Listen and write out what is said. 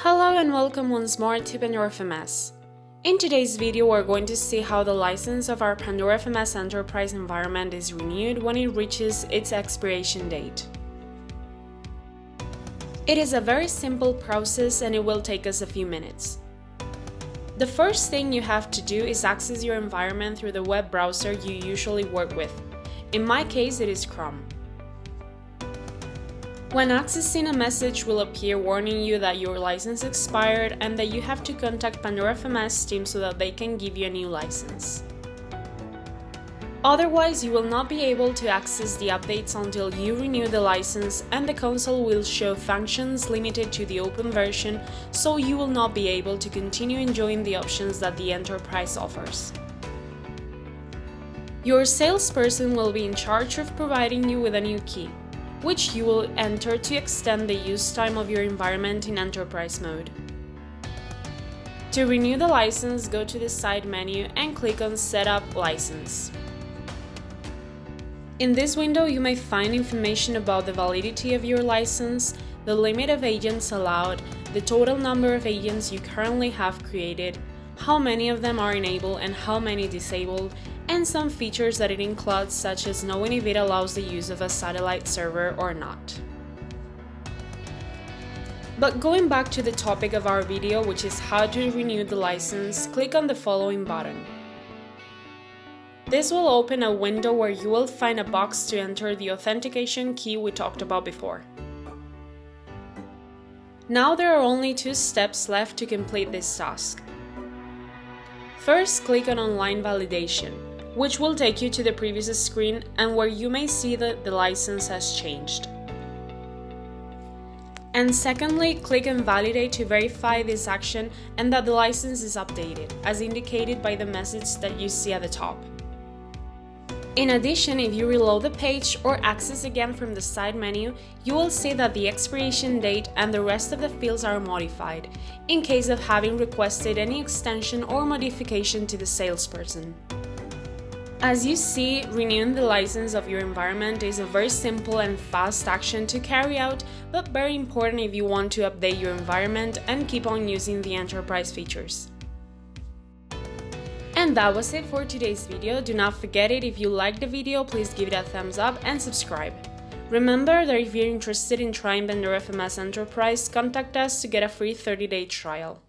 Hello and welcome once more to Pandora FMS. In today's video, we're going to see how the license of our Pandora FMS Enterprise environment is renewed when it reaches its expiration date. It is a very simple process and it will take us a few minutes. The first thing you have to do is access your environment through the web browser you usually work with. In my case, it is Chrome. When accessing, a message will appear warning you that your license expired and that you have to contact Pandora FMS team so that they can give you a new license. Otherwise, you will not be able to access the updates until you renew the license, and the console will show functions limited to the open version, so you will not be able to continue enjoying the options that the Enterprise offers. Your salesperson will be in charge of providing you with a new key, which you will enter to extend the use time of your environment in Enterprise mode. To renew the license, go to the side menu and click on Setup License. In this window, you may find information about the validity of your license, the limit of agents allowed, the total number of agents you currently have created, how many of them are enabled and how many disabled, and some features that it includes, such as knowing if it allows the use of a satellite server or not. But going back to the topic of our video, which is how to renew the license, click on the following button. This will open a window where you will find a box to enter the authentication key we talked about before. Now there are only 2 steps left to complete this task. First, click on Online Validation, which will take you to the previous screen and where you may see that the license has changed. And secondly, click on Validate to verify this action and that the license is updated, as indicated by the message that you see at the top. In addition, if you reload the page or access again from the side menu, you will see that the expiration date and the rest of the fields are modified, in case of having requested any extension or modification to the salesperson. As you see, renewing the license of your environment is a very simple and fast action to carry out, but very important if you want to update your environment and keep on using the Enterprise features. And that was it for today's video. Do not forget it, if you liked the video, please give it a thumbs up and subscribe. Remember that if you're interested in trying Pandora FMS Enterprise, contact us to get a free 30-day trial.